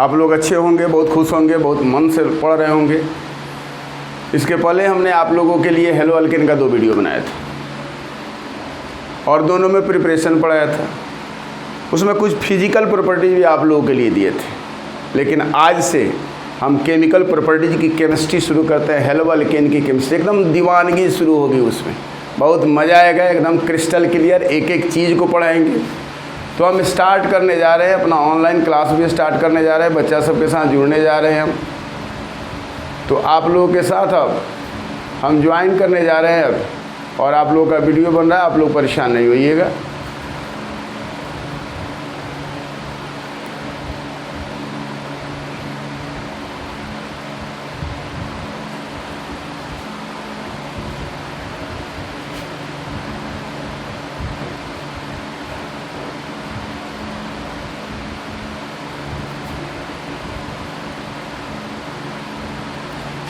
आप लोग अच्छे होंगे, बहुत खुश होंगे, बहुत मन से पढ़ रहे होंगे। इसके पहले हमने आप लोगों के लिए हेलो अल्केन का 2 वीडियो बनाया था और दोनों में प्रिपरेशन पढ़ाया था। उसमें कुछ फिजिकल प्रॉपर्टीज भी आप लोगों के लिए दिए थे, लेकिन आज से हम केमिकल प्रॉपर्टीज की केमिस्ट्री शुरू करते हैं। हेलो अल्केन की केमिस्ट्री एकदम दीवानगी शुरू होगी, उसमें बहुत मज़ा आएगा, एकदम क्रिस्टल क्लियर एक एक चीज़ को पढ़ाएंगे। तो हम स्टार्ट करने जा रहे हैं, अपना ऑनलाइन क्लास भी स्टार्ट करने जा रहे हैं, बच्चा सबके साथ जुड़ने जा रहे हैं हम। तो आप लोगों के साथ अब हम ज्वाइन करने जा रहे हैं अब, और आप लोगों का वीडियो बन रहा है, आप लोग परेशान नहीं होइएगा।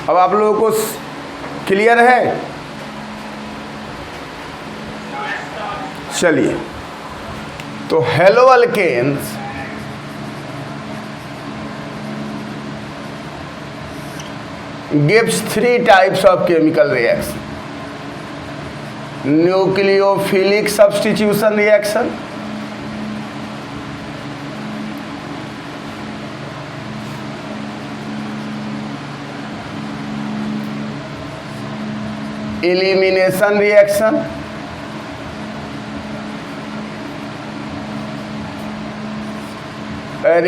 अब आप लोगों को क्लियर है? चलिए, तो hello alkanes gives 3 types of chemical reaction: nucleophilic substitution reaction, elimination reaction,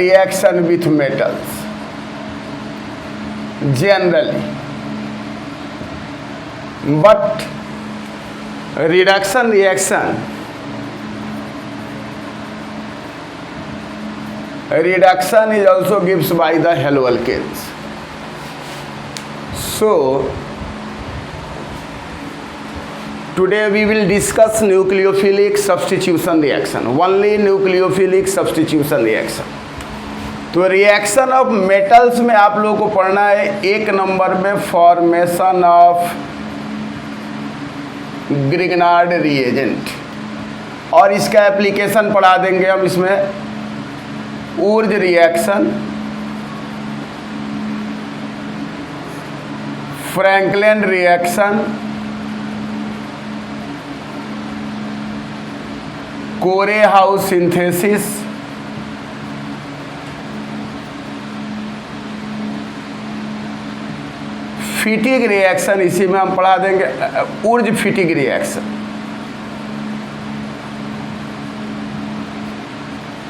reaction with metals. Generally, but reduction reaction is also given by the halo alkanes. So today we will discuss nucleophilic substitution reaction, only nucleophilic substitution reaction. तो reaction of metals में आप लोगों को पढ़ना है 1 number में formation of Grignard reagent, और इसका एप्लीकेशन पढ़ा देंगे हम इसमें। Wurtz reaction, Franklin reaction, Corey House synthesis, Fittig reaction, इसी में हम पढ़ा देंगे ऊर्ज फिटिग रिएक्शन,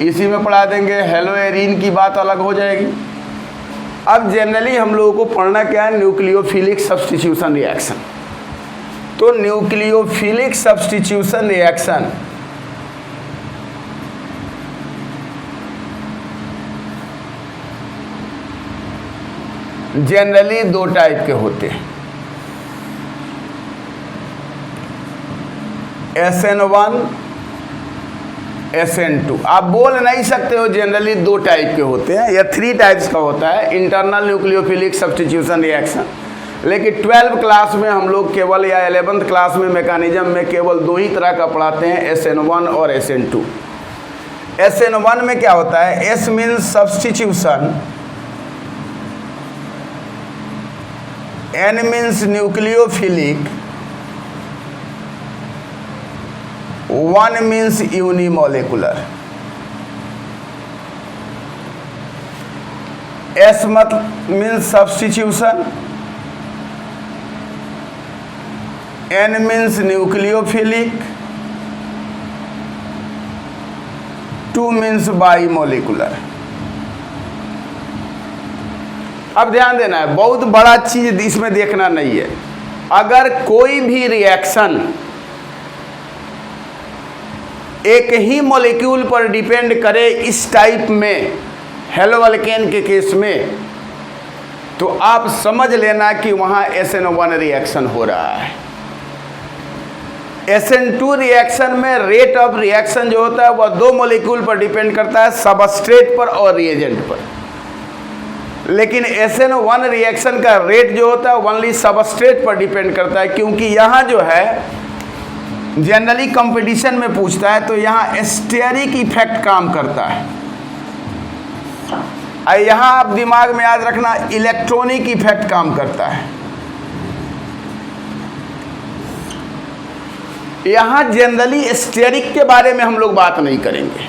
इसी में पढ़ा देंगे। हेलो एरीन की बात अलग हो जाएगी। अब जनरली हम लोगों को पढ़ना क्या है? Nucleophilic substitution reaction. तो nucleophilic substitution reaction generally 2 type के होते हैं, SN1, SN2। आप बोल नहीं सकते हो, जनरली 2 टाइप के होते हैं या 3 टाइप्स का होता है इंटरनल न्यूक्लियोफिलिक सब्स्टिट्यूशन रिएक्शन। लेकिन 12th क्लास में हम लोग केवल, या 11th क्लास में मैकेनिज्म में केवल 2 ही तरह का पढ़ाते हैं, SN1 और SN2। SN1 में क्या होता है? S means substitution, N means nucleophilic, 1 means unimolecular। S means substitution, N means nucleophilic, 2 means bimolecular। अब ध्यान देना है, बहुत बड़ा चीज इसमें देखना नहीं है। अगर कोई भी रिएक्शन एक ही मॉलिक्यूल पर डिपेंड करे इस टाइप में, हेलो अल्केन के केस में, तो आप समझ लेना कि वहां SN1 रिएक्शन हो रहा है। SN2 रिएक्शन में रेट ऑफ रिएक्शन जो होता है वह 2 मॉलिक्यूल पर डिपेंड करता है, सबस्ट्रेट पर और रिएजेंट पर। लेकिन SN1 रिएक्शन का रेट जो होता है ओनली सबस्ट्रेट पर डिपेंड करता है, क्योंकि यहाँ जो है जनरली कंपटीशन में पूछता है, तो यहाँ स्टेरिक इफेक्ट काम करता है। यहाँ आप दिमाग में याद रखना, इलेक्ट्रॉनिक इफेक्ट काम करता है। यहाँ जनरली स्टेरिक के बारे में हम लोग बात नहीं करेंगे।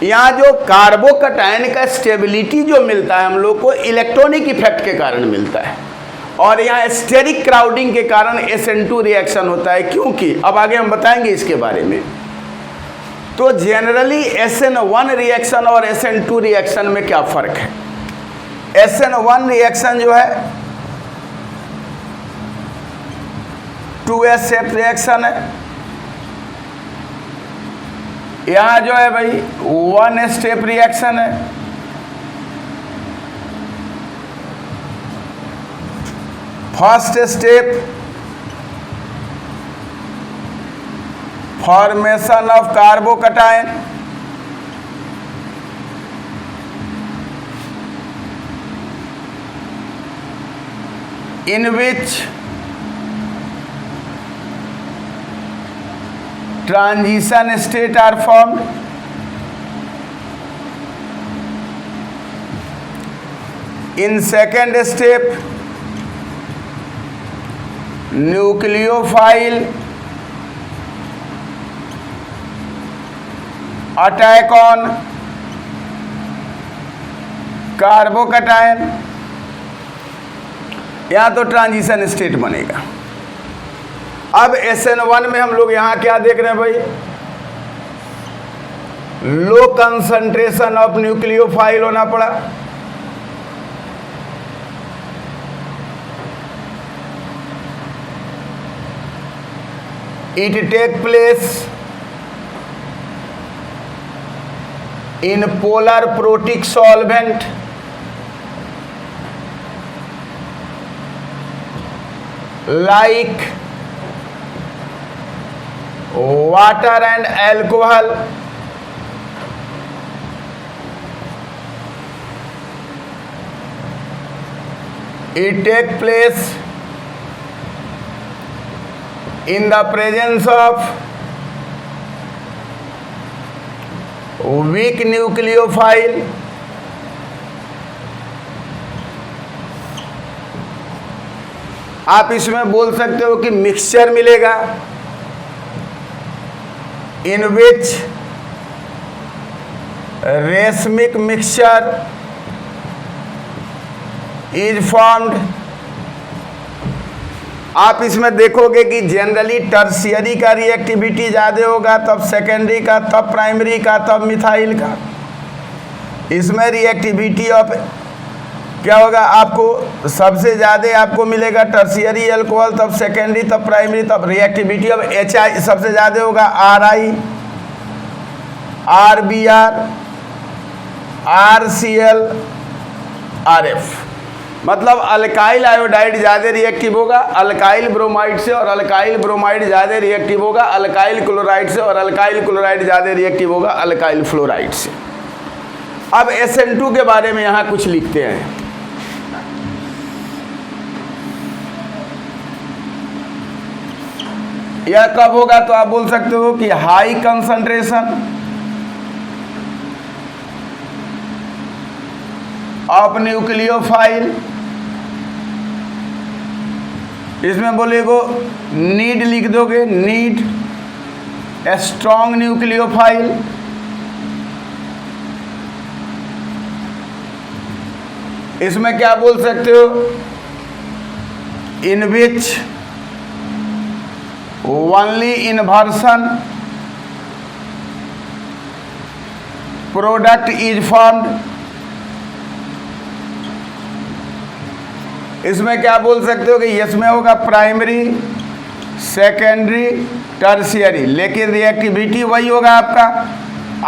यहाँ जो कार्बोकटायन का स्टेबिलिटी जो मिलता है हम लोग को इलेक्ट्रॉनिक इफेक्ट के कारण मिलता है, और यहाँ स्टेरिक क्राउडिंग के कारण SN2 रिएक्शन होता है। क्योंकि अब आगे हम बताएंगे इसके बारे में। तो जनरली SN1 रिएक्शन और SN2 रिएक्शन में क्या फ़र्क है? SN1 रिएक्शन जो है 2S स्टेप रिएक्शन है, यहाँ जो है भाई 1 स्टेप रिएक्शन है। First step formation of carbocation, in which transition state are formed. In second step, nucleophile attack on carbocation, यहाँ तो ट्रांजिशन स्टेट बनेगा। अब SN1 में हम लोग यहाँ क्या देख रहे हैं भाई? लो कंसंट्रेशन ऑफ न्यूक्लियोफाइल होना पड़ा। It take place in polar protic solvent like water and alcohol. It take place in the presence of weak nucleophile आप इसमें बोल सकते हो कि मिक्सचर मिलेगा, इन विच रेशमिक मिक्सचर इज फॉर्म्ड। आप इसमें देखोगे कि जनरली टर्शियरी का रिएक्टिविटी ज़्यादा होगा, तब सेकेंडरी का, तब प्राइमरी का, तब मिथाइल का। इसमें रिएक्टिविटी ऑफ क्या होगा? आपको सबसे ज़्यादा आपको मिलेगा टर्शियरी अल्कोहल, तब सेकेंडरी, तब प्राइमरी, तब रिएक्टिविटी ऑफ HI सबसे ज़्यादा होगा RI, RBr, RCl, RF। मतलब अल्काइल आयोडाइड ज़्यादा रिएक्टिव होगा अल्काइल ब्रोमाइड से, और अल्काइल ब्रोमाइड ज़्यादा रिएक्टिव होगा अल्काइल क्लोराइड से, और अल्काइल क्लोराइड ज़्यादा रिएक्टिव होगा अल्काइल फ्लोराइड से। अब SN2 के बारे में यहाँ कुछ लिखते हैं। यह कब होगा? तो आप बोल सकते हो कि हाई कंसंट्रेशन ऑफ न्यूक्लियोफाइल, इसमें बोलेगो नीड लिख दोगे, नीड स्ट्रॉन्ग न्यूक्लियोफाइल। इसमें क्या बोल सकते हो? In which only inversion product is formed. इसमें क्या बोल सकते हो कि इसमें होगा प्राइमरी, सेकेंडरी, टर्शियरी, लेकिन रिएक्टिविटी वही होगा आपका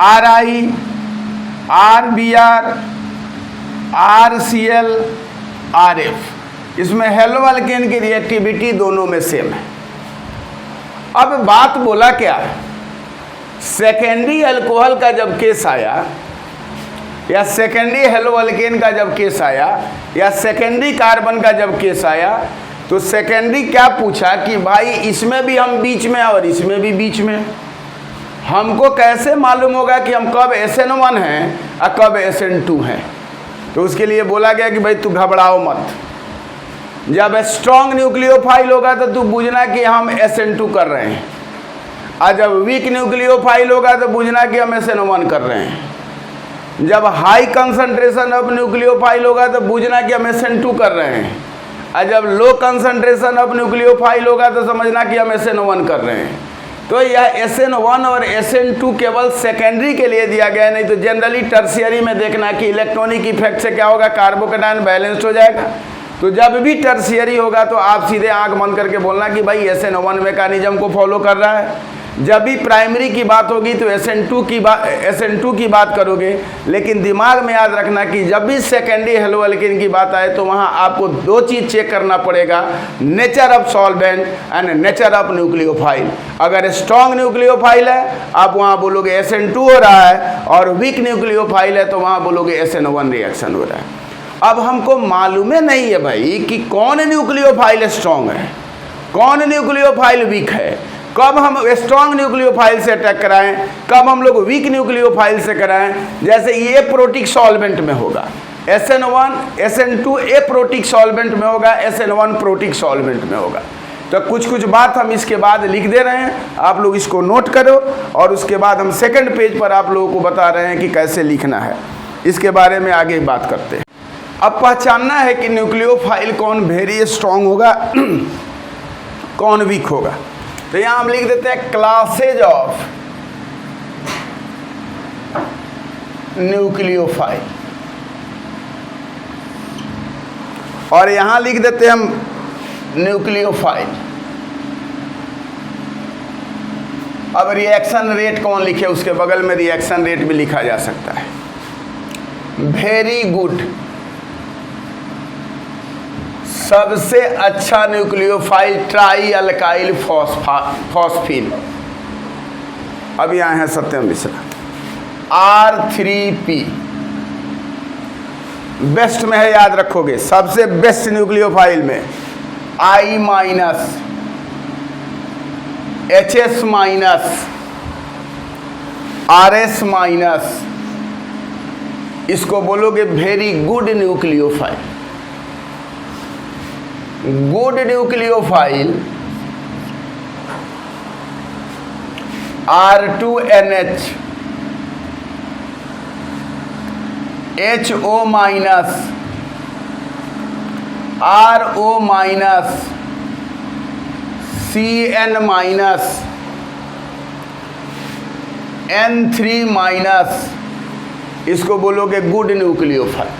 RI, RBr, RCl, RF। इसमें हेलो अल्केन की रिएक्टिविटी दोनों में सेम है। अब बात बोला क्या, सेकेंडरी अल्कोहल का जब केस आया, या सेकेंडरी हेलो अल्केन का जब केस आया, या सेकेंडरी कार्बन का जब केस आया, तो सेकेंडरी क्या पूछा कि भाई इसमें भी हम बीच में और इसमें भी बीच में, हमको कैसे मालूम होगा कि हम कब SN1 हैं और कब SN2 हैं? तो उसके लिए बोला गया कि भाई तू घबराओ मत, जब स्ट्रॉन्ग न्यूक्लियोफाइल होगा तो तू बुझना कि हम SN2 कर रहे हैं, और जब वीक न्यूक्लियोफाइल होगा तो बुझना कि हम SN1 कर रहे हैं। जब हाई कंसंट्रेशन ऑफ न्यूक्लियोफाइल होगा तो बुझना कि हम SN2 कर रहे हैं, और जब लो कंसंट्रेशन ऑफ न्यूक्लियोफाइल होगा तो समझना कि हम SN1 कर रहे हैं। तो यह SN1 और SN2 केवल सेकेंडरी के लिए दिया गया है, नहीं तो जनरली टर्शियरी में देखना कि इलेक्ट्रॉनिक इफेक्ट से क्या होगा, कार्बोकेटायन बैलेंस्ड हो जाएगा। तो जब भी टर्शियरी होगा तो आप सीधे आंख बंद करके बोलना कि भाई SN1 मैकेनिज्म को फॉलो कर रहा है। जब भी प्राइमरी की बात होगी तो SN2 की बात करोगे, लेकिन दिमाग में याद रखना कि जब भी सेकेंडरी हेलो एल्केन की बात आए तो वहाँ आपको दो चीज़ चेक करना पड़ेगा, nature of solvent and nature of nucleophile. अगर स्ट्रॉन्ग न्यूक्लियोफाइल है आप वहाँ बोलोगे SN2 हो रहा है, और वीक न्यूक्लियोफाइल है तो वहाँ बोलोगे SN1 रिएक्शन हो रहा है। अब हमको मालूम नहीं है भाई कि कौन न्यूक्लियोफाइल स्ट्रॉन्ग है, कौन न्यूक्लियोफाइल वीक है, कब हम स्ट्रॉन्ग न्यूक्लियोफाइल से अटैक कराएं, कब हम लोग वीक न्यूक्लियोफाइल से कराएं। जैसे ये प्रोटिक सॉल्वेंट में होगा, SN2 एप्रोटिक सॉल्वेंट में होगा, SN1 प्रोटिक सॉल्वेंट में होगा। तो कुछ बात हम इसके बाद लिख दे रहे हैं, आप लोग इसको नोट करो, और उसके बाद हम सेकंड पेज पर आप लोगों को बता रहे हैं कि कैसे लिखना है। इसके बारे में आगे बात करते हैं। अब पहचानना है कि न्यूक्लियोफाइल कौन वेरी स्ट्रॉन्ग होगा, कौन वीक होगा। तो यहाँ हम लिख देते हैं क्लासेज ऑफ न्यूक्लियोफाइल, और यहाँ लिख देते हैं हम न्यूक्लियोफाइल। अब रिएक्शन रेट कौन लिखे, उसके बगल में रिएक्शन रेट भी लिखा जा सकता है। वेरी गुड, सबसे अच्छा न्यूक्लियोफाइल ट्राई अल्काइल फॉस्फीन। अब यहाँ है सत्यम मिश्रा। R3P बेस्ट में है, याद रखोगे, सबसे बेस्ट न्यूक्लियोफाइल में I minus, HS minus, RS minus, इसको बोलोगे very good nucleophile. Good nucleophile R2NH, HO minus, RO minus, CN minus, N3 minus, इसको बोलोगे गुड न्यूक्लियोफाइल।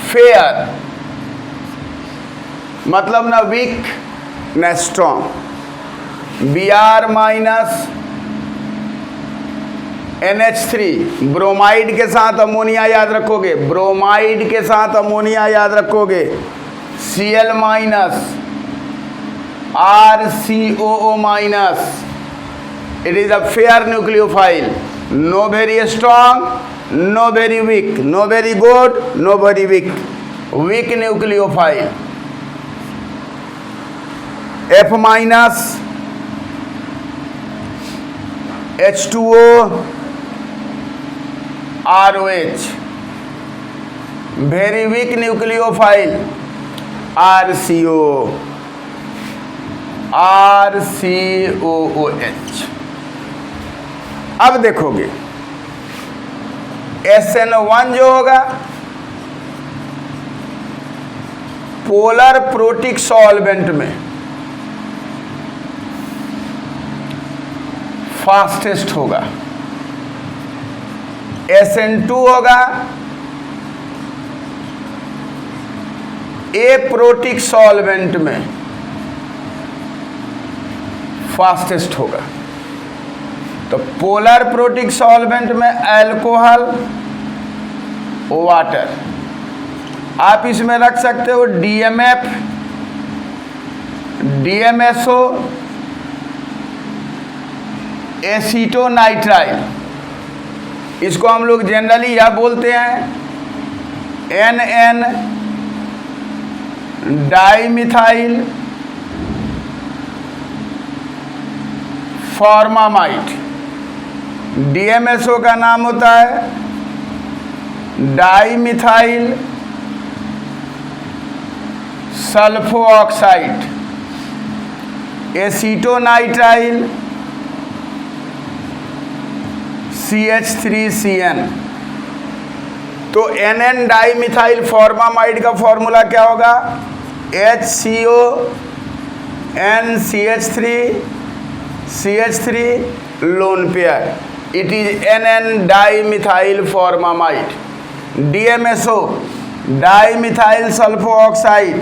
फेयर मतलब ना वीक न strong. Br minus, NH3, bromide के साथ अमोनिया याद रखोगे, ब्रोमाइड के साथ अमोनिया याद रखोगे, Cl minus, RCOO minus. It is a fair nucleophile, know very strong, know very weak, know very good, know very weak, weak nucleophile. F minus, H2O, ROH, very weak nucleophile, RCOOH। अब देखोगे SN1 जो होगा polar protic solvent में fastest होगा, SN2 होगा aprotic solvent में fastest होगा। तो पोलर प्रोटिक सॉल्वेंट में अल्कोहल, वाटर, आप इसमें रख सकते हो DMF, DMSO, एसीटोनाइट्राइल, इसको हम लोग जनरली यह बोलते हैं NN डाइमिथाइल फॉर्मामाइड। DMSO का नाम होता है dimethyl sulpho oxide, acetonitrile CH3CN। तो NN डाइमिथाइल फॉर्मामाइड का फॉर्मूला क्या होगा? HCO NCH3 lone pair, it is NN dimethyl formamide. DMSO dimethyl sulpho oxide,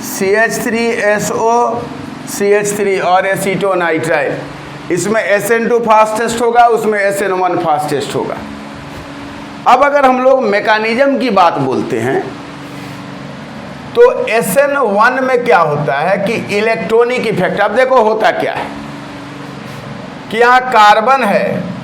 CH3SO CH3 और एसीटोनाइट्राइल। इसमें SN2 फास्टेस्ट होगा, उसमें SN1 फास्टेस्ट होगा। अब अगर हम लोग मैकेनिज्म की बात बोलते हैं तो SN1 में क्या होता है कि इलेक्ट्रॉनिक इफेक्ट, अब देखो होता क्या है कि यहाँ कार्बन है,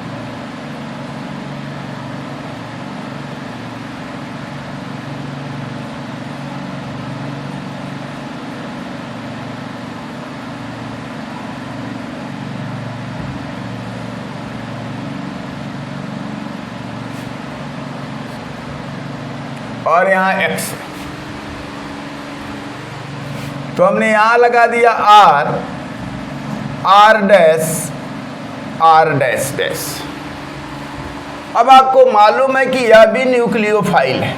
और यहाँ X है, तो हमने यहां लगा दिया R dash R dash dash. अब आपको मालूम है कि यह भी न्यूक्लियोफाइल है।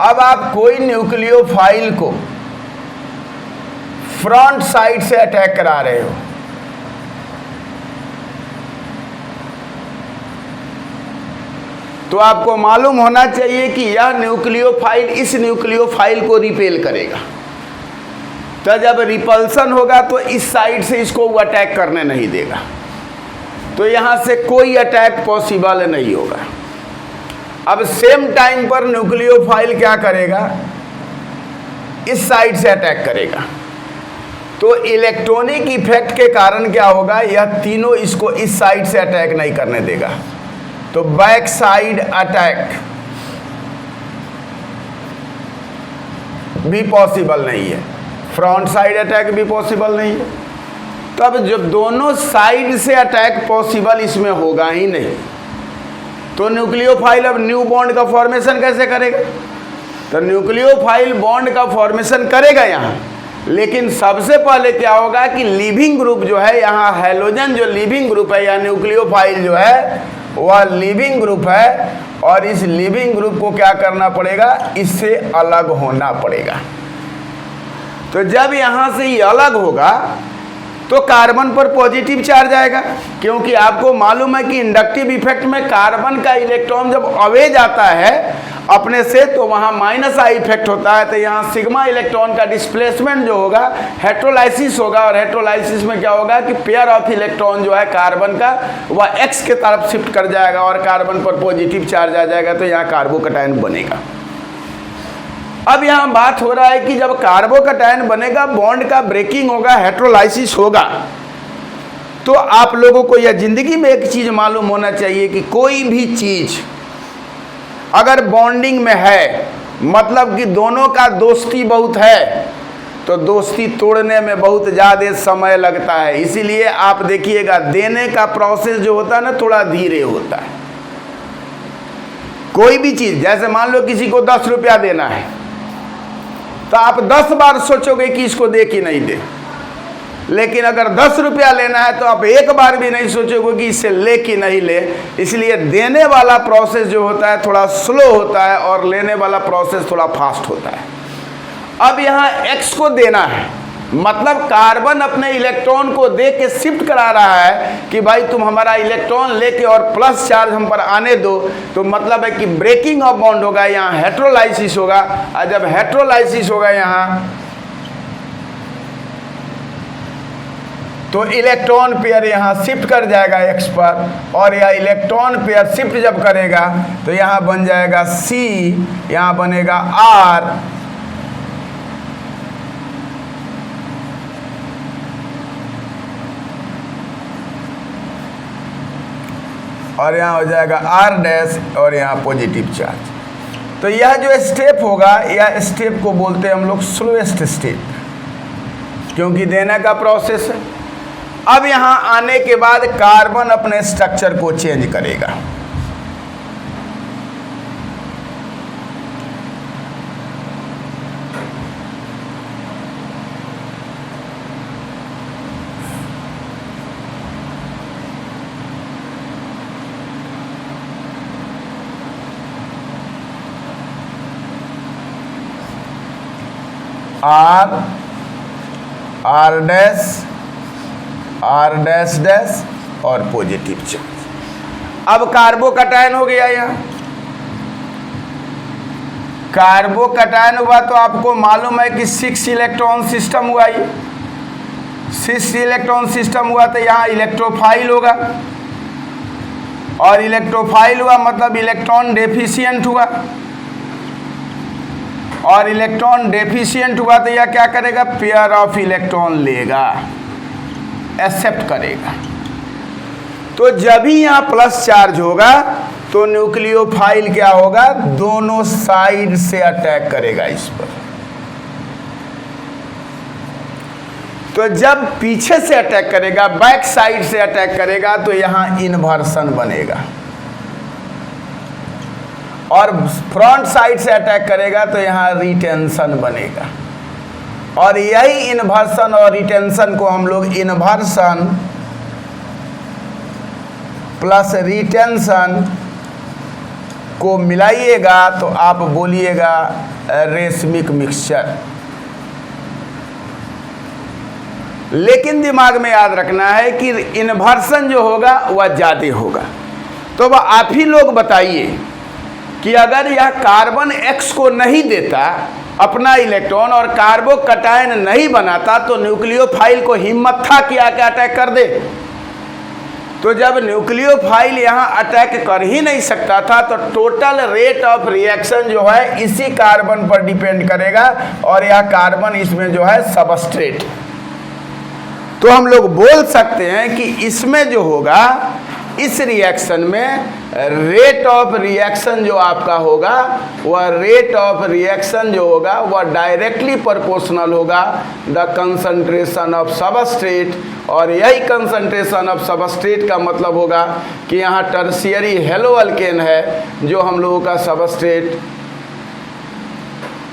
अब आप कोई न्यूक्लियोफाइल को फ्रंट साइड से अटैक करा रहे हो, तो आपको मालूम होना चाहिए कि यह न्यूक्लियोफाइल इस न्यूक्लियोफाइल को रिपेल करेगा। तो जब रिपल्सन होगा तो इस साइड से इसको वो अटैक करने नहीं देगा, तो यहाँ से कोई अटैक पॉसिबल नहीं होगा। अब सेम टाइम पर न्यूक्लियोफाइल क्या करेगा? इस साइड से अटैक करेगा। तो इलेक्ट्रॉनिक इफेक्ट के कारण क्या होगा? यह तीनों इसको इस साइड से अटैक नहीं करने देगा, तो बैक साइड अटैक भी पॉसिबल नहीं है, फ्रंट साइड अटैक भी पॉसिबल नहीं है। तब जब दोनों साइड से अटैक पॉसिबल इसमें होगा ही नहीं, तो न्यूक्लियोफाइल अब न्यू बॉन्ड का फॉर्मेशन कैसे करेगा? तो न्यूक्लियोफाइल बॉन्ड का फॉर्मेशन करेगा यहाँ, लेकिन सबसे पहले क्या होगा कि लिविंग ग्रुप जो है यहाँ, हैलोजन जो लिविंग ग्रुप है या न्यूक्लियोफाइल जो है वह लिविंग ग्रुप है, और इस लिविंग ग्रुप को क्या करना पड़ेगा? इससे अलग होना पड़ेगा। तो जब यहाँ से ये अलग होगा तो कार्बन पर पॉजिटिव चार्ज आएगा, क्योंकि आपको मालूम है कि इंडक्टिव इफेक्ट में कार्बन का इलेक्ट्रॉन जब अवे जाता है अपने से तो वहाँ -I इफेक्ट होता है। तो यहाँ सिग्मा इलेक्ट्रॉन का डिस्प्लेसमेंट जो होगा हेट्रोलाइसिस होगा, और हेट्रोलाइसिस में क्या होगा कि पेयर ऑफ इलेक्ट्रॉन जो है कार्बन का वह X के तरफ शिफ्ट कर जाएगा और कार्बन पर पॉजिटिव चार्ज आ जाएगा, तो यहाँ कार्बोकैटायन बनेगा। अब यहाँ बात हो रहा है कि जब कार्बोकैटायन बनेगा, बॉन्ड का ब्रेकिंग होगा, हेट्रोलाइसिस होगा, तो आप लोगों को यह जिंदगी में एक चीज मालूम होना चाहिए कि कोई भी चीज अगर बॉन्डिंग में है, मतलब कि दोनों का दोस्ती बहुत है, तो दोस्ती तोड़ने में बहुत ज़्यादा समय लगता है। इसीलिए आप देखिएगा देने का प्रोसेस जो होता है ना थोड़ा धीरे होता है। कोई भी चीज़, जैसे मान लो किसी को 10 रुपया देना है, तो आप 10 बार सोचोगे कि इसको दे कि नहीं दे, लेकिन अगर 10 रुपया लेना है तो आप एक बार भी नहीं सोचोगे कि इससे ले कि नहीं ले। इसलिए देने वाला प्रोसेस जो होता है थोड़ा स्लो होता है और लेने वाला प्रोसेस थोड़ा फास्ट होता है। अब यहाँ X को देना है, मतलब कार्बन अपने इलेक्ट्रॉन को दे के शिफ्ट करा रहा है कि भाई तुम हमारा इलेक्ट्रॉन लेके और प्लस चार्ज हम पर आने दो। तो मतलब है कि ब्रेकिंग ऑफ बॉन्ड होगा, यहाँ हेट्रोलाइसिस होगा, और जब हेट्रोलाइसिस होगा यहाँ तो इलेक्ट्रॉन पेयर यहाँ शिफ्ट कर जाएगा X पर, और यह इलेक्ट्रॉन पेयर शिफ्ट जब करेगा तो यहाँ बन जाएगा C, यहाँ बनेगा R, और यहाँ हो जाएगा R डैश, और यहाँ पॉजिटिव चार्ज। तो यह जो स्टेप होगा, यह स्टेप को बोलते हैं हम लोग स्लोएस्ट स्टेप, क्योंकि देने का प्रोसेस है। अब यहां आने के बाद कार्बन अपने स्ट्रक्चर को चेंज करेगा। आर डैश डैश और पॉजिटिव चार्ज। अब कार्बोकैटायन हो गया। यहाँ कार्बोकैटायन हुआ तो आपको मालूम है कि 6 इलेक्ट्रॉन सिस्टम हुआ। ये 6 इलेक्ट्रॉन सिस्टम हुआ तो यहाँ इलेक्ट्रोफाइल होगा, और इलेक्ट्रोफाइल हुआ मतलब इलेक्ट्रॉन डेफिशिएंट हुआ, और इलेक्ट्रॉन डेफिशिएंट हुआ तो यह क्या करेगा, पेयर ऑफ इलेक्ट्रॉन लेगा, एक्सेप्ट करेगा। तो जब ही यहाँ प्लस चार्ज होगा तो न्यूक्लियोफाइल क्या होगा, दोनों साइड से अटैक करेगा इस पर। तो जब पीछे से अटैक करेगा, बैक साइड से अटैक करेगा, तो यहाँ इन्वर्सन बनेगा, और फ्रंट साइड से अटैक करेगा तो यहाँ रिटेंशन बनेगा। और यही इन्वर्सन और रिटेंशन को हम लोग इन्वर्सन प्लस रिटेंशन को मिलाइएगा तो आप बोलिएगा रेशमिक मिक्सचर। लेकिन दिमाग में याद रखना है कि इन्वर्सन जो होगा वह ज़्यादा होगा। तो वह आप ही लोग बताइए कि अगर यह कार्बन X को नहीं देता अपना इलेक्ट्रॉन और कार्बोकैटायन नहीं बनाता तो न्यूक्लियोफाइल को हिम्मत था कि आके अटैक कर दे। तो जब न्यूक्लियोफाइल यहाँ अटैक कर ही नहीं सकता था तो टोटल रेट ऑफ रिएक्शन जो है इसी कार्बन पर डिपेंड करेगा, और यह कार्बन इसमें जो है सबस्ट्रेट। तो हम लोग बोल सकते हैं कि इसमें जो होगा, इस रिएक्शन में रेट ऑफ रिएक्शन जो आपका होगा वह रेट ऑफ रिएक्शन जो होगा वह डायरेक्टली प्रोपोर्शनल होगा द कंसंट्रेशन ऑफ सबस्ट्रेट। और यही कंसंट्रेशन ऑफ सबस्ट्रेट का मतलब होगा कि यहाँ टर्शियरी हेलो अल्केन है जो हम लोगों का सबस्ट्रेट,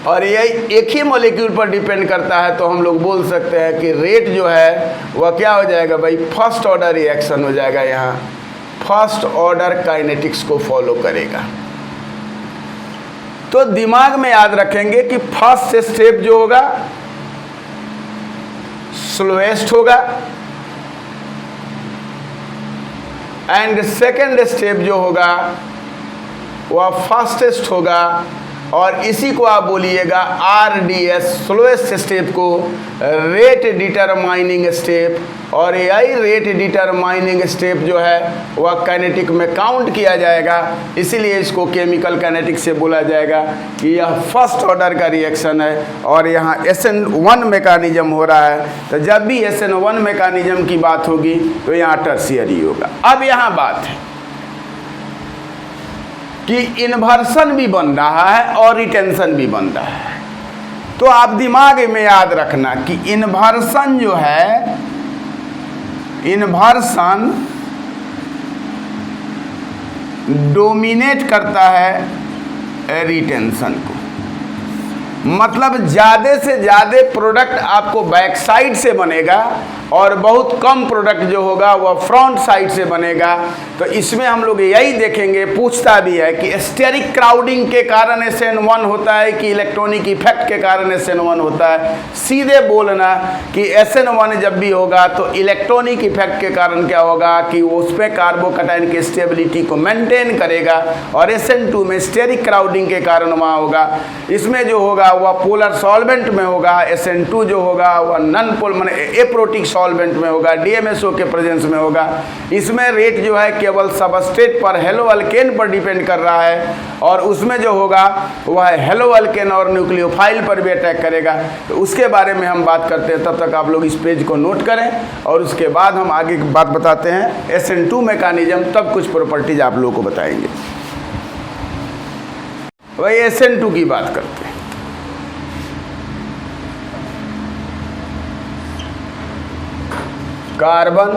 और यही एक ही मॉलिक्यूल पर डिपेंड करता है। तो हम लोग बोल सकते हैं कि रेट जो है वह क्या हो जाएगा भाई, फर्स्ट ऑर्डर रिएक्शन हो जाएगा। यहाँ फर्स्ट ऑर्डर काइनेटिक्स को फॉलो करेगा। तो दिमाग में याद रखेंगे कि फर्स्ट स्टेप जो होगा स्लोएस्ट होगा, एंड सेकेंड स्टेप जो होगा वह फास्टेस्ट होगा, और इसी को आप बोलिएगा RDS स्लोएस्ट स्टेप को रेट डिटरमाइनिंग स्टेप। और यही रेट डिटरमाइनिंग स्टेप जो है वह काइनेटिक में काउंट किया जाएगा, इसीलिए इसको केमिकल काइनेटिक से बोला जाएगा कि यह फर्स्ट ऑर्डर का रिएक्शन है। और यहाँ SN1 मैकेनिज्म हो रहा है, तो जब भी SN1 मैकेनिज्म की बात होगी तो यहाँ टर्शियरी होगा। अब यहाँ बात है कि इन्वर्सन भी बन रहा है और रिटेंशन भी बन रहा है। तो आप दिमाग में याद रखना कि इन्वर्सन जो है, इन्वर्सन डोमिनेट करता है रिटेंशन को। मतलब ज़्यादा से ज़्यादा प्रोडक्ट आपको बैक साइड से बनेगा और बहुत कम प्रोडक्ट जो होगा वह फ्रंट साइड से बनेगा। तो इसमें हम लोग यही देखेंगे, पूछता भी है कि स्टेरिक क्राउडिंग के कारण SN1 होता है कि इलेक्ट्रॉनिक इफेक्ट के कारण SN1 होता है। सीधे बोलना कि SN1 जब भी होगा तो इलेक्ट्रॉनिक इफेक्ट के कारण क्या होगा कि उस पर कार्बोकैटायन की स्टेबिलिटी को मेंटेन करेगा, और SN2 में स्टेरिक क्राउडिंग के कारण वहाँ होगा। इसमें जो होगा वह पोलर सॉल्वेंट में होगा, SN2 जो होगा वह नॉन पोल माने एप्रोटिक सॉल्वेंट में होगा, DMSO के प्रेजेंस में होगा। इसमें रेट जो है केवल सबस्ट्रेट पर हेलो अल्केन पर डिपेंड कर रहा है, और उसमें जो होगा वह हेलो अल्केन और न्यूक्लियोफाइल पर भी अटैक करेगा। तो उसके बारे में हम बात करते हैं, तब तक आप लोग इस पेज को नोट करें, और उसके बाद हम आगे की बात बताते हैं SN2 मैकेनिज्म, तब कुछ प्रॉपर्टीज आप लोगों को बताएंगे। वही SN2 की बात करते हैं। कार्बन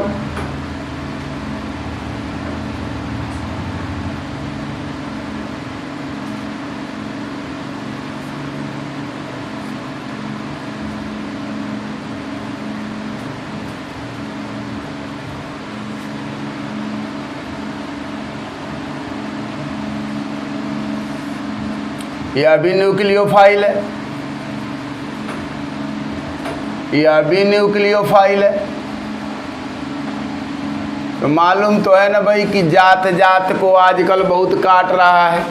यह भी न्यूक्लियोफाइल है, यह भी न्यूक्लियोफाइल है। तो मालूम तो है ना भाई कि जात जात को आजकल बहुत काट रहा है।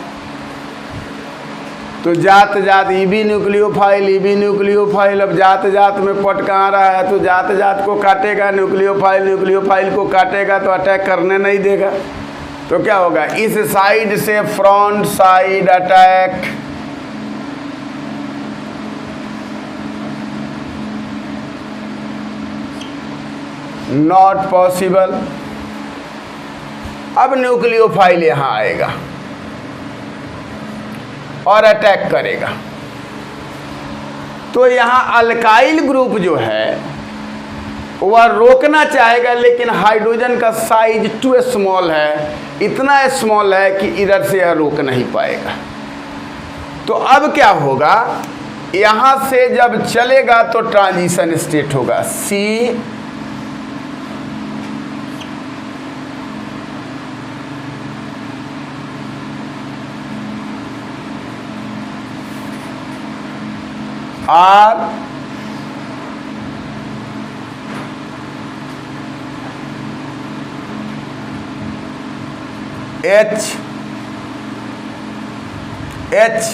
तो जात जात ये भी न्यूक्लियोफाइल, ये भी न्यूक्लियोफाइल। अब जात जात में पट कहाँ रहा है? तो जात जात को काटेगा, न्यूक्लियोफाइल न्यूक्लियोफाइल को काटेगा तो अटैक करने नहीं देगा। तो क्या होगा? इस साइड से front side attack, not possible. अब न्यूक्लियोफाइल यहां आएगा और अटैक करेगा। तो यहां अल्काइल ग्रुप जो है वह रोकना चाहेगा, लेकिन हाइड्रोजन का साइज टू स्मॉल है, इतना स्मॉल है कि इधर से यह रोक नहीं पाएगा। तो अब क्या होगा? यहां से जब चलेगा तो ट्रांजिशन स्टेट होगा C R H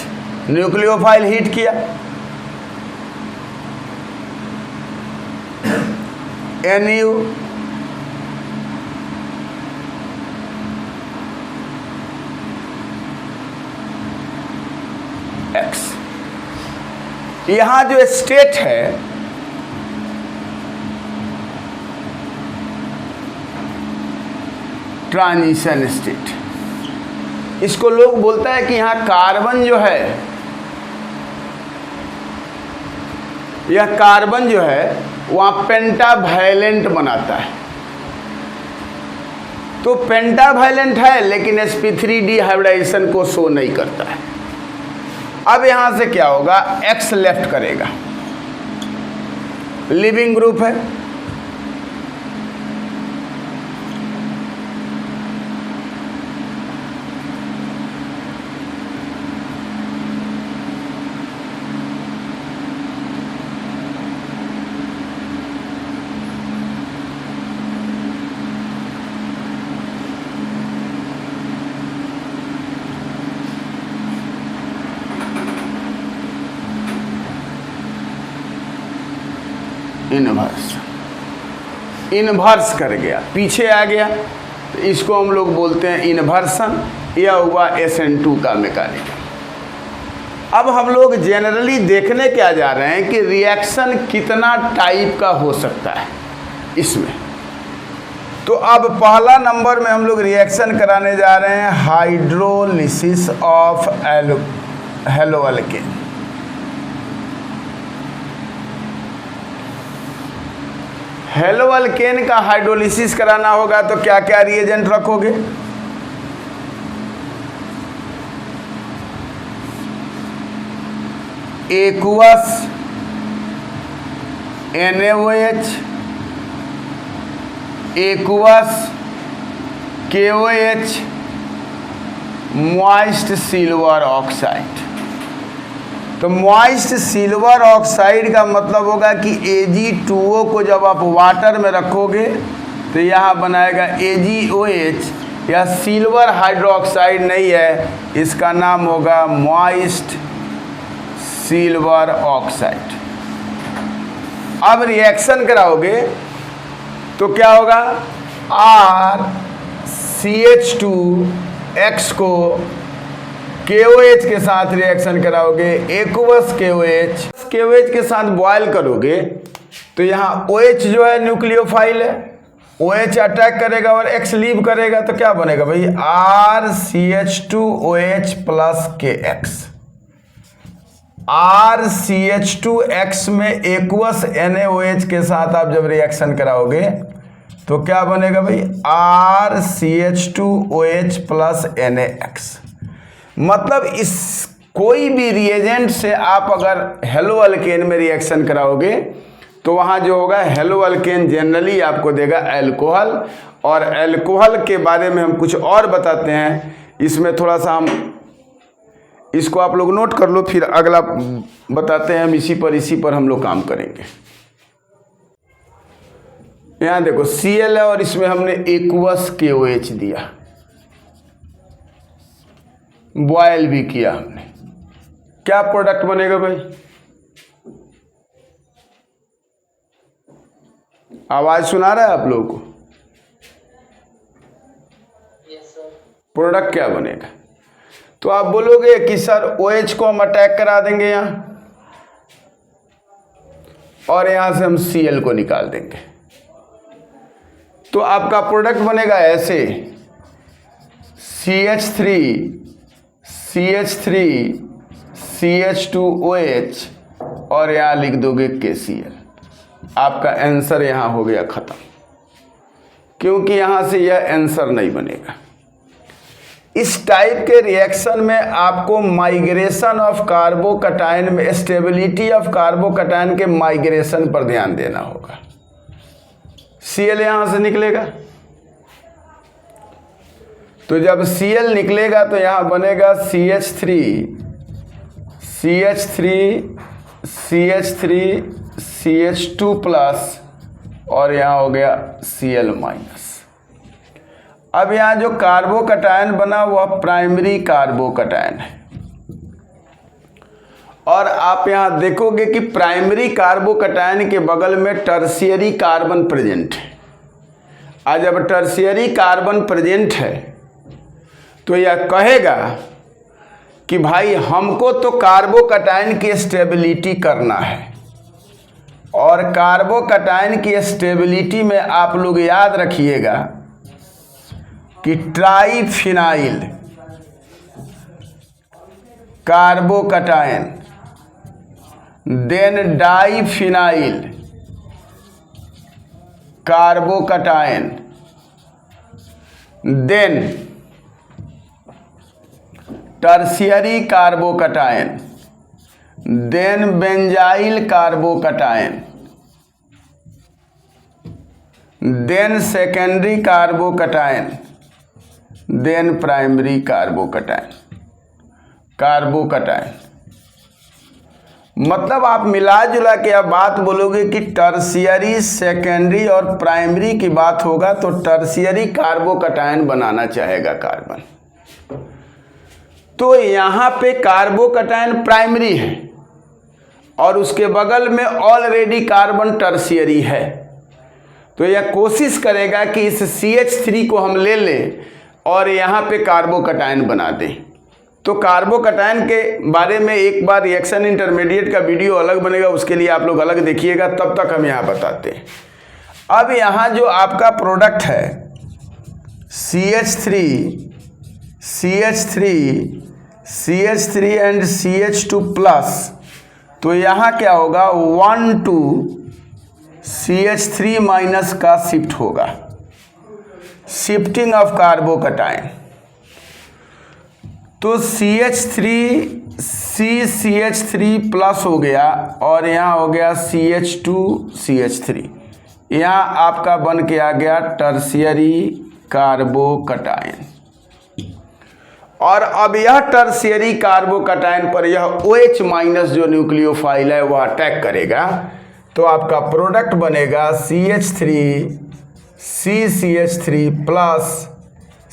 nucleophile hit किया, NU X। यहां जो स्टेट है ट्रांजिशन स्टेट, इसको लोग बोलता है कि यहां कार्बन जो है, यह कार्बन जो है वहां पेंटावैलेंट बनाता है। तो पेंटावैलेंट है लेकिन sp3 डिहाइब्रिडाइजेशन को शो नहीं करता है। अब यहां से क्या होगा? X लेफ्ट करेगा, लिविंग ग्रुप है, इन्वर्स कर गया, पीछे आ गया। तो इसको हम लोग बोलते हैं इन्वर्सन। यह हुआ SN2 का मैकेनिज्म। अब हम लोग जनरली देखने क्या जा रहे हैं कि रिएक्शन कितना टाइप का हो सकता है इसमें। तो अब पहला नंबर में हम लोग रिएक्शन कराने जा रहे हैं हाइड्रोलिसिस ऑफ हेलोअल्केन। हेलोअल्केन का हाइड्रोलिसिस कराना होगा तो क्या क्या रिएजेंट रखोगे? Aqueous NaOH, aqueous KOH, moist silver oxide. तो मॉइस्ट सिल्वर ऑक्साइड का मतलब होगा कि Ag2O को जब आप वाटर में रखोगे तो यहाँ बनाएगा AgOH। यह सिल्वर हाइड्रोक्साइड नहीं है, इसका नाम होगा मॉइस्ट सिल्वर ऑक्साइड। अब रिएक्शन कराओगे तो क्या होगा? RCH2X को KOH के साथ रिएक्शन कराओगे, एक्वस KOH के साथ बॉयल करोगे तो यहाँ OH जो है न्यूक्लियोफाइल है, OH अटैक करेगा और X लीव करेगा तो क्या बनेगा भाई? RCH2OH plus KX। RCH2X में एक्वस NaOH के साथ आप जब रिएक्शन कराओगे तो क्या बनेगा भाई, RCH2OH प्लस NaX। मतलब इस कोई भी रिएजेंट से आप अगर हेलो अल्केन में रिएक्शन कराओगे तो वहाँ जो होगा हेलो अल्केन जनरली आपको देगा अल्कोहल। और अल्कोहल के बारे में हम कुछ और बताते हैं, इसमें थोड़ा सा हम इसको आप लोग नोट कर लो, फिर अगला बताते हैं हम इसी पर हम लोग काम करेंगे। यहाँ देखो Cl है और इसमें हमने एक्वस KOH दिया, बॉयल भी किया हमने, क्या प्रोडक्ट बनेगा भाई? आवाज सुना रहा है आप लोगों को? प्रोडक्ट क्या बनेगा? तो आप बोलोगे कि सर OH को हम अटैक करा देंगे यहाँ और यहां से हम Cl को निकाल देंगे, तो आपका प्रोडक्ट बनेगा ऐसे CH3CH2OH और यहाँ लिख दोगे KCl। आपका आंसर यहाँ हो गया खत्म, क्योंकि यहाँ से यह आंसर नहीं बनेगा। इस टाइप के रिएक्शन में आपको माइग्रेशन ऑफ कार्बोकटायन में, स्टेबिलिटी ऑफ कार्बोकटायन के माइग्रेशन पर ध्यान देना होगा। Cl यहां से निकलेगा, तो जब Cl निकलेगा तो यहां बनेगा CH2 प्लस और यहां हो गया Cl माइनस। अब यहां जो कार्बोकटायन बना वह प्राइमरी कार्बोकटायन है, और आप यहां देखोगे कि प्राइमरी कार्बोकटायन के बगल में टर्शियरी कार्बन प्रेजेंट है। आज जब टर्शियरी कार्बन प्रेजेंट है तो यह कहेगा कि भाई हमको तो कार्बोकटायन की स्टेबिलिटी करना है, और कार्बोकटायन की स्टेबिलिटी में आप लोग याद रखिएगा कि triphenyl carbocation, then diphenyl carbocation, then tertiary carbocation, then benzyl carbocation, then secondary carbocation, then primary carbocation. मतलब आप मिला जुला के अब बात बोलोगे कि टर्शियरी, सेकेंडरी और प्राइमरी की बात होगा तो टर्शियरी कार्बोकटायन बनाना चाहेगा कार्बन। तो यहाँ पे कार्बोकटायन प्राइमरी है और उसके बगल में ऑलरेडी कार्बन टर्शियरी है, तो यह कोशिश करेगा कि इस CH3 को हम ले लें और यहाँ पे कार्बोकटायन बना दें। तो कार्बोकटायन के बारे में एक बार रिएक्शन इंटरमीडिएट का वीडियो अलग बनेगा, उसके लिए आप लोग अलग देखिएगा, तब तक हम यहाँ बताते हैं। अब यहाँ जो आपका प्रोडक्ट है CH3 एंड CH2 प्लस, तो यहाँ क्या होगा 1 to CH3 माइनस का शिफ्ट होगा, शिफ्टिंग ऑफ कार्बोकटायन। तो CH3 प्लस हो गया और यहाँ हो गया CH3, यहाँ आपका बन के आ गया टर्शियरी कार्बोकटायन। और अब यह टर्शियरी कार्बोकटायन पर यह OH माइनस जो न्यूक्लियोफाइल है वह अटैक करेगा, तो आपका प्रोडक्ट बनेगा CH3 plus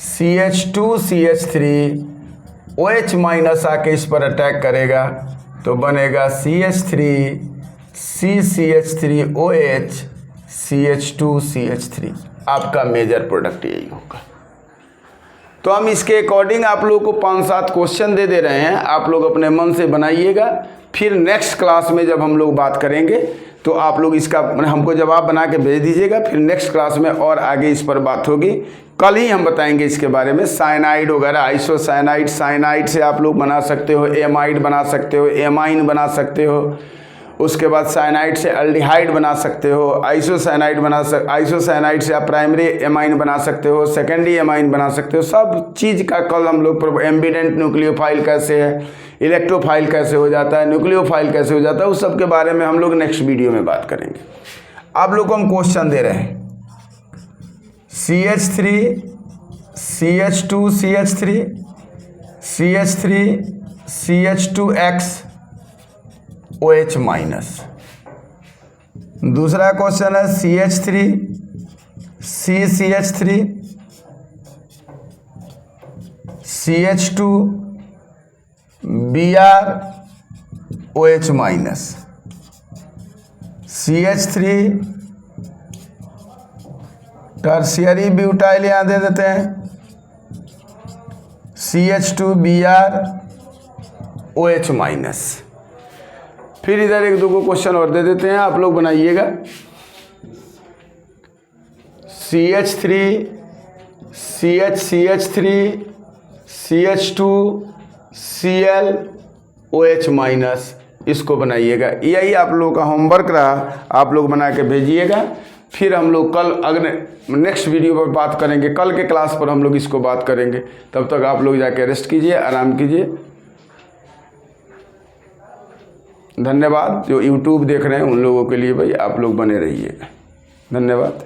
CH2 OH minus आके इस पर अटैक करेगा, तो बनेगा CH3OH CH2 आपका मेजर प्रोडक्ट यही होगा। तो हम इसके अकॉर्डिंग आप लोगों को 5-7 क्वेश्चन दे रहे हैं, आप लोग अपने मन से बनाइएगा। फिर नेक्स्ट क्लास में जब हम लोग बात करेंगे तो आप लोग इसका हमको जवाब बना के भेज दीजिएगा, फिर नेक्स्ट क्लास में और आगे इस पर बात होगी। कल ही हम बताएंगे इसके बारे में, साइनाइड वगैरह, आइसोसाइनाइड, साइनाइड से आप लोग बना सकते हो एमाइड बना सकते हो, एमाइन बना सकते हो, उसके बाद साइनाइड से एल्डिहाइड बना सकते हो, आइसोसाइनाइड से आप प्राइमरी एमाइन बना सकते हो, सेकेंडरी एमाइन बना सकते हो। सब चीज़ का कल हम लोग एम्बिडेंट न्यूक्लियोफाइल कैसे है, इलेक्ट्रोफाइल कैसे हो जाता है, न्यूक्लियोफाइल कैसे हो जाता है, उस सब के बारे में हम लोग नेक्स्ट वीडियो में बात करेंगे। आप लोग को हम क्वेश्चन दे रहे हैं CH3 CH2 CH3 CH3 CH2X OH minus. दूसरा क्वेश्चन है CH3 CH3 CH2 Br OH minus. CH3 tertiary butyl यहाँ दे देते हैं, CH2 Br OH माइनस। फिर इधर एक दो को क्वेश्चन और दे देते हैं, आप लोग बनाइएगा। CH3 CH3 CH2 Cl OH minus, इसको बनाइएगा। यही आप लोगों का होमवर्क रहा, आप लोग बना के भेजिएगा। फिर हम लोग कल अगले नेक्स्ट वीडियो पर बात करेंगे, कल के क्लास पर हम लोग इसको बात करेंगे। तब तक आप लोग जाके रेस्ट कीजिए, आराम कीजिए। धन्यवाद। जो YouTube देख रहे हैं उन लोगों के लिए भाई आप लोग बने रहिए। धन्यवाद।